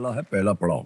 वाला है पहला पड़ाव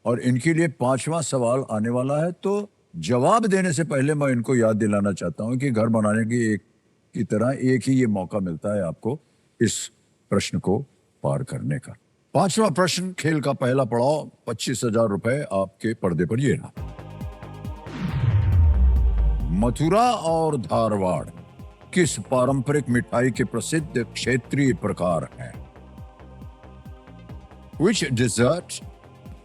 और इनके लिए 5वां सवाल आने वाला है। तो जवाब देने से पहले मैं इनको याद दिलाना चाहता हूं कि घर बनाने की तरह एक ही ये मौका मिलता है आपको इस प्रश्न को पार करने का। 5वां प्रश्न, खेल का पहला पड़ाव, 25,000 रुपए आपके पर्दे पर ये रहा। मथुरा और धारवाड़ किस पारंपरिक मिठाई के प्रसिद्ध क्षेत्रीय प्रकार हैं? Which dessert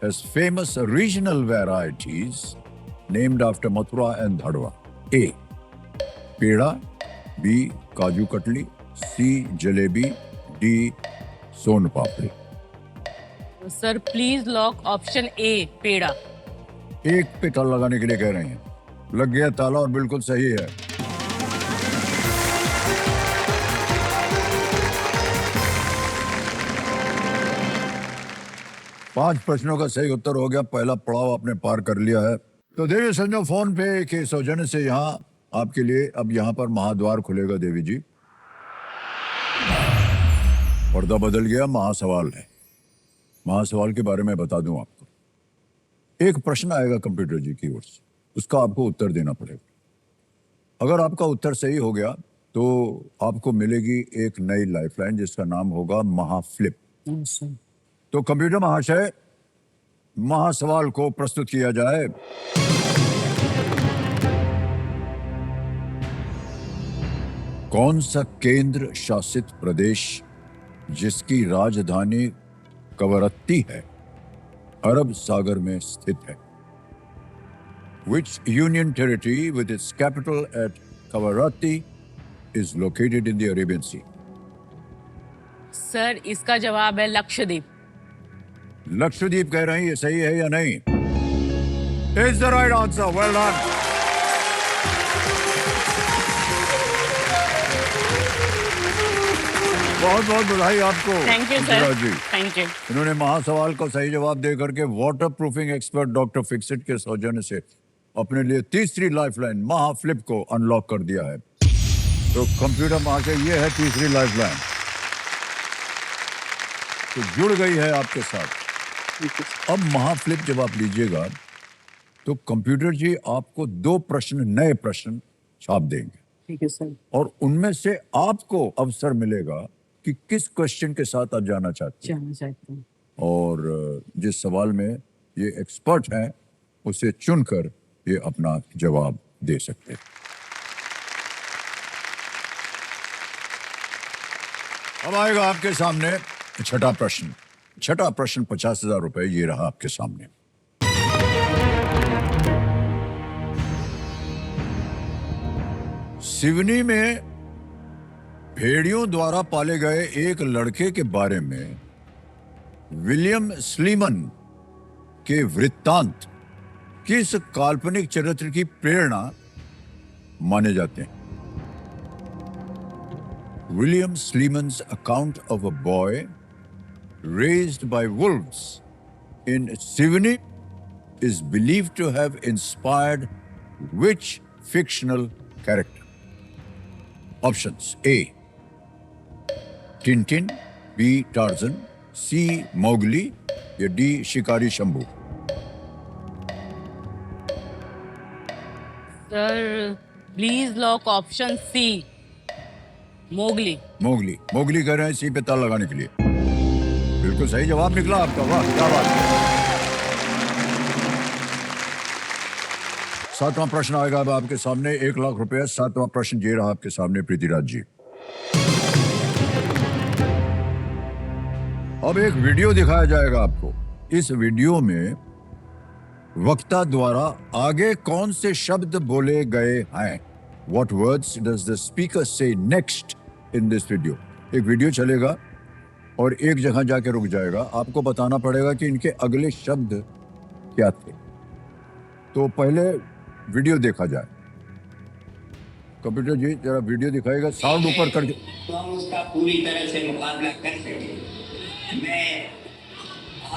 has famous regional varieties named after Mathura and Dhadwa? A. Peda, B. Kaju katli, C. Jalebi, D. Son papdi. Sir please lock option A peda. एक पे ताला लगाने के लिए कह रहे हैं। लग गया ताला और बिल्कुल सही है। पांच प्रश्नों का सही उत्तर हो गया, पहला पड़ाव आपने पार कर लिया है। तो देवी संजो फोन पे के सौजन्य से यहाँ आपके लिए अब यहाँ पर महाद्वार खुलेगा। देवी जी, पर्दा बदल गया, महासवाल है। महासवाल के बारे में बता दूं आपको, एक प्रश्न आएगा कंप्यूटर जी की ओर से, उसका आपको उत्तर देना पड़ेगा। अगर आपका उत्तर सही हो गया तो आपको मिलेगी एक नई लाइफलाइन जिसका नाम होगा महाफ्लिप। तो कंप्यूटर महाशय, महासवाल को प्रस्तुत किया जाए। कौन सा केंद्र शासित प्रदेश जिसकी राजधानी कवरत्ती है, अरब सागर में स्थित है? Which union territory with its capital at Kavaratti is located in the Arabian Sea? Sir इसका जवाब है लक्षद्वीप। लक्षद्वीप कह रहे हैं, ये सही है या नहीं? It's the right answer. Well done. बहुत बहुत बधाई आपको। Thank you sir. Thank you. इन्होंने महासवाल को सही जवाब दे करके water proofing expert doctor Fixit के सौजन्य से अपने लिए तीसरी लाइफलाइन महाफ्लिप को अनलॉक कर दिया है। तो कंप्यूटर महाशय, ये है तीसरी लाइफलाइन, तो जुड़ गई है आपके साथ। अब महाफ्लिप जब आप लीजिएगा तो कंप्यूटर जी आपको 2 प्रश्न, नए प्रश्न छाप देंगे। ठीक है सर। और उनमें से आपको अवसर मिलेगा कि किस क्वेश्चन के साथ आप जाना चाहते हैं। और जिस सवाल में ये एक्सपर्ट हैं उसे चुनकर ये अपना जवाब दे सकते हैं। अब आएगा आपके सामने छठा प्रश्न। छठा प्रश्न 50,000 रुपए ये रहा आपके सामने। सिवनी में भेड़ियों द्वारा पाले गए एक लड़के के बारे में विलियम स्लीमन के वृत्तांत किस काल्पनिक चरित्र की प्रेरणा माने जाते हैं? William Sleeman's account of a boy raised by wolves in Sivani is believed to have inspired which fictional character? Options: A. Tintin, B. Tarzan, C. Mowgli, या D. Shikari Shambhu. Sir please lock option C Mowgli. Mowgli, Mowgli कह रहे हैं सी पे ताला लगाने के लिए। बिल्कुल सही जवाब निकला आपका, वाह क्या बात है। 7वां प्रश्न आएगा अब आपके सामने, 1 लाख रुपए। 7वां प्रश्न ये रहा आपके सामने प्रीतिराज जी। अब एक वीडियो दिखाया जाएगा आपको। इस वीडियो में वक्ता द्वारा आगे कौन से शब्द बोले गए हैं? What words does the speaker say next in this video? एक वीडियो चलेगा और एक जगह जाके रुक जाएगा। आपको बताना पड़ेगा कि इनके अगले शब्द क्या थे। तो पहले वीडियो देखा जाए। कंप्यूटर जी जरा वीडियो दिखाएगा, साउंड ऊपर करके। तो हम उसका पूरी तरह से मुकाबला कर सके। मैं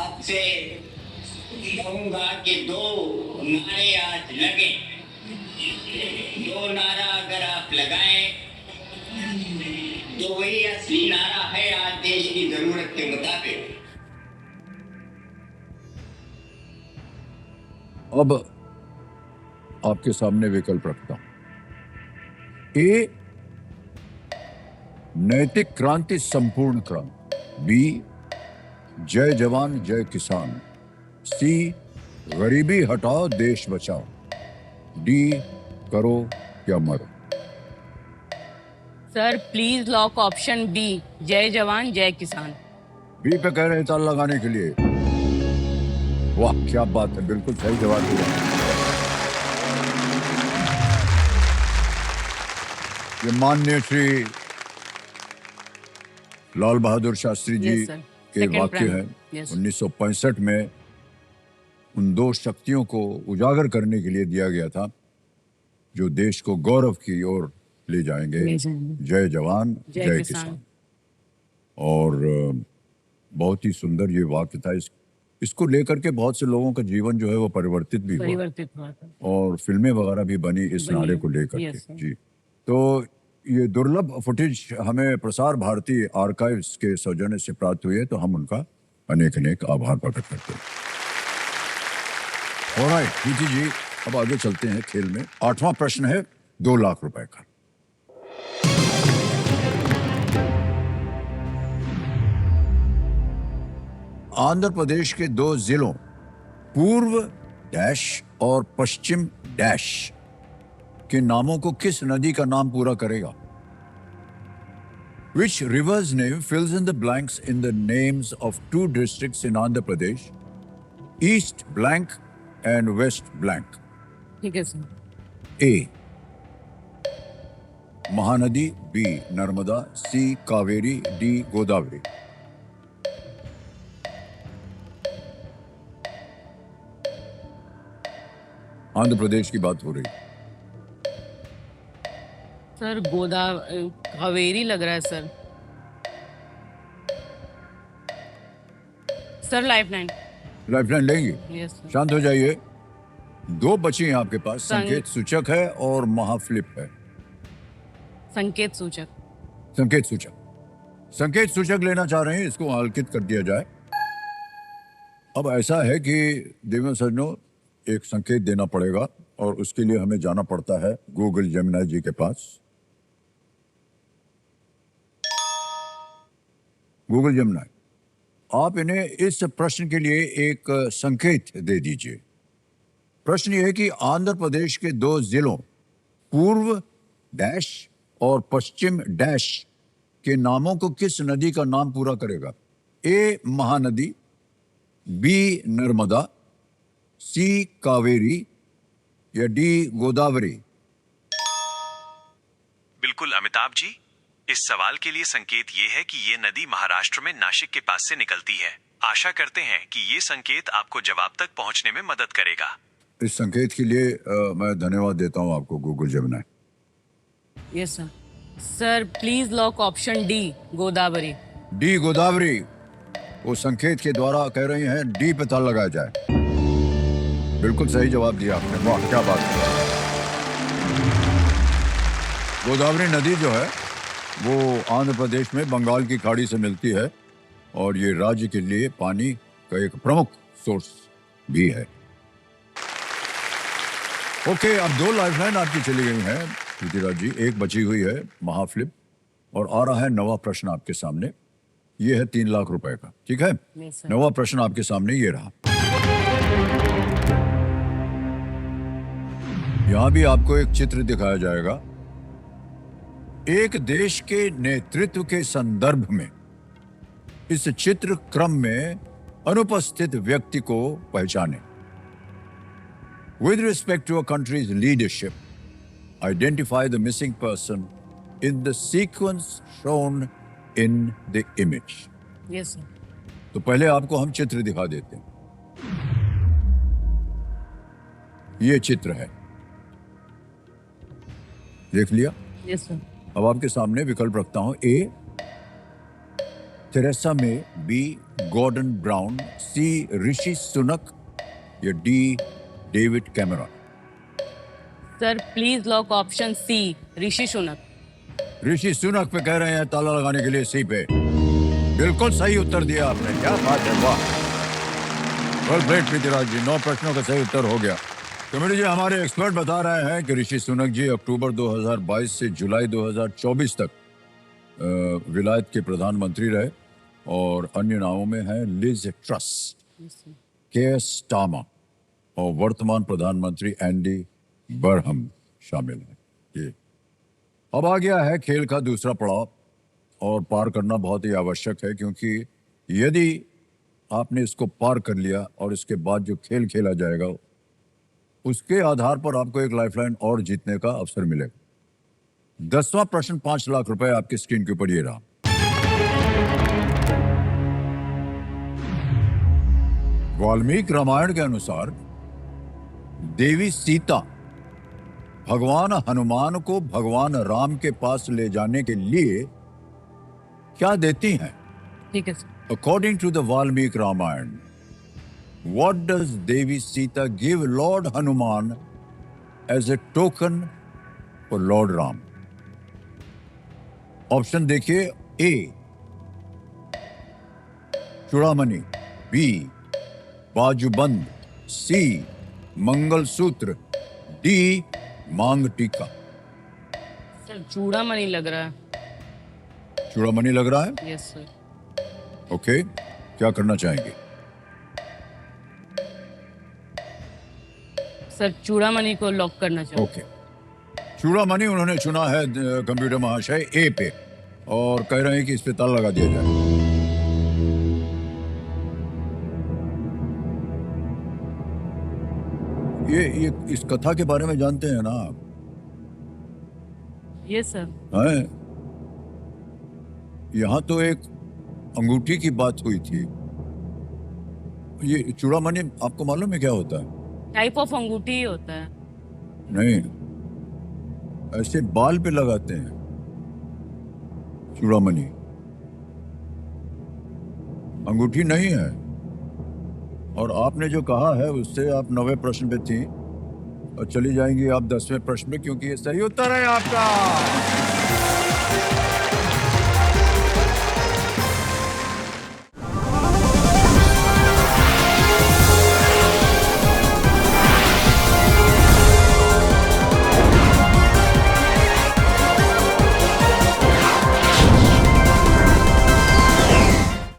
आपसे कहूँगा कि 2 नारे आज लगे। 2 नारा अगर आप लगाएं तो वही असली नारा है आज देश की जरूरत के मुताबिक। अब आपके सामने विकल्प रखता हूं। ए, नैतिक क्रांति संपूर्ण क्रांति। बी, जय जवान जय किसान। सी, गरीबी हटाओ देश बचाओ। डी, करो या मरो। Sir please lock option B, जय जवान जय किसान। बी पे कह रहे हैं ताला लगाने के लिए। वाह क्या बात है, बिल्कुल सही जवाब दिया। ये माननीय श्री लाल बहादुर शास्त्री जी Yes, sir. के Second वाक्य prime. हैं। Yes. 1965 में उन दो शक्तियों को उजागर करने के लिए दिया गया था जो देश को गौरव की ओर ले जाएंगे। ले जाएंगे। जय जवान जय जय किसान। किसान। और बहुत ही सुंदर ये वाक्य था। इसको लेकर के बहुत से लोगों का जीवन जो है वो परिवर्तित भी हुआ परिवर्तित हुआ था। और फिल्में वगैरह भी बनी इस बनी नारे है। को लेकर के। Yes, sir. जी, तो ये दुर्लभ फुटेज हमें प्रसार भारती आर्काइव्स के सौजन्य से प्राप्त हुई है, तो हम उनका अनेक अनेक आभार प्रकट करते हैं। ऑलराइट प्रीति जी, अब आगे चलते हैं खेल में। 8वां प्रश्न है 2 लाख रुपए का। आंध्र प्रदेश के 2 जिलों पूर्व डैश और पश्चिम डैश के नामों को किस नदी का नाम पूरा करेगा? Which river's name fills in the blanks in the names of 2 districts in Andhra Pradesh, East blank and West blank? ठीक है सर। A, Mahanadi. B, Narmada. C, Kaveri. D, Godavari. Andhra Pradesh की बात हो रही। सर कावेरी लग रहा है सर। Sir lifeline. लाइफलाइन लेंगे? Yes sir. शांत हो जाइए। 2 बची हैं आपके पास, संकेत सूचक है और महाफ्लिप है। संकेत सूचक। संकेत सूचक, संकेत सूचक लेना चाह रहे हैं, इसको अंकित कर दिया जाए। अब ऐसा है कि देवेंद्र सज्जनों, एक संकेत देना पड़ेगा और उसके लिए हमें जाना पड़ता है गूगल जेमिनी जी के पास। गूगल जेमिनी, आप इन्हें इस प्रश्न के लिए एक संकेत दे दीजिए। प्रश्न यह है कि आंध्र प्रदेश के 2 जिलों पूर्व डैश और पश्चिम डैश के नामों को किस नदी का नाम पूरा करेगा? ए, महानदी। बी, नर्मदा। सी, कावेरी। या डी, गोदावरी। बिल्कुल अमिताभ जी, इस सवाल के लिए संकेत ये है कि ये नदी महाराष्ट्र में नासिक के पास से निकलती है। आशा करते हैं कि ये संकेत आपको जवाब तक पहुंचने में मदद करेगा। इस संकेत के लिए मैं धन्यवाद देता हूं आपको Google Gemini. Yes sir. Sir please lock option D, Godavari. D, Godavari. वो संकेत के द्वारा कह रही हैं डी पे ताला लगाया जाए। बिल्कुल सही जवाब दिया आपने, वाह क्या बात है। गोदावरी नदी जो है वो आंध्र प्रदेश में बंगाल की खाड़ी से मिलती है और ये राज्य के लिए पानी का एक प्रमुख सोर्स भी है। ओके, अब 2 लाइफलाइन आपकी चली गई हैं पृथ्वीराज जी, एक बची हुई है महाफ्लिप, और आ रहा है 9वां प्रश्न आपके सामने। ये है 3 लाख रुपए का, ठीक है? 9वां प्रश्न आपके सामने ये रहा। यहां भी आपको एक चित्र दिखाया जाएगा। एक देश के नेतृत्व के संदर्भ में इस चित्र क्रम में अनुपस्थित व्यक्ति को पहचाने। With respect to a country's leadership, identify the missing person in the sequence shown in the image. Yes sir. तो पहले आपको हम चित्र दिखा देते हैं। ये चित्र है, देख लिया? Yes sir. अब आपके सामने विकल्प रखता हूं। A, Theresa May. B, Gordon Brown. C, Rishi Sunak. या D, David Cameron. Sir please lock option C, Rishi Sunak. Rishi Sunak पे कह रहे हैं ताला लगाने के लिए सी पे। बिल्कुल सही उत्तर दिया आपने, क्या बात है, वाह। वेल प्लेड पृथ्वीराज जी, 9 प्रश्नों का सही उत्तर हो गया। कमेटी जी, हमारे एक्सपर्ट बता रहे हैं कि ऋषि सुनक जी अक्टूबर 2022 से जुलाई 2024 तक विलायत के प्रधानमंत्री रहे और अन्य नामों में हैं लिज ट्रस, केएस स्टार्मर और वर्तमान प्रधानमंत्री एंडी बरहम शामिल हैं। ये अब आ गया है खेल का दूसरा पड़ाव और पार करना बहुत ही आवश्यक है, क्योंकि यदि आपने इसको पार कर लिया और इसके बाद जो खेल खेला जाएगा उसके आधार पर आपको एक लाइफलाइन और जीतने का अवसर मिलेगा। 10वां प्रश्न 5 लाख रुपए आपकी स्क्रीन के ऊपर ये रहा। वाल्मीकि रामायण के अनुसार देवी सीता भगवान हनुमान को भगवान राम के पास ले जाने के लिए क्या देती हैं? ठीक है sir. According to the Valmiki Ramayana, what does Devi Sita give Lord Hanuman as a token for Lord Ram? Option देखिए। ए चूड़ामणि, बी बाजूबंद, सी मंगलसूत्र, डी मांग टीका। सर चूड़ामणि लग रहा है। चूड़ामणि लग रहा है? Yes sir. ओके, क्या करना चाहेंगे? सर चूड़ामणि को लॉक करना चाहिए। ओके, चूड़ामणि उन्होंने चुना है कंप्यूटर महाशय ए पे, और कह रहे हैं कि इस पे ताला लगा दिया जाए। ये इस कथा के बारे में जानते हैं ना आप? Yes sir. हैं? यहाँ तो एक अंगूठी की बात हुई थी। ये चूड़ामणि आपको मालूम है क्या होता है? टाइप ऑफ अंगूठी ही होता है। नहीं, ऐसे बाल पे लगाते हैं चूड़ामणि, अंगूठी नहीं है। और आपने जो कहा है उससे आप 9वें प्रश्न पे थी और चली जाएंगी आप 10वें प्रश्न पे, क्योंकि ये सही उत्तर है आपका।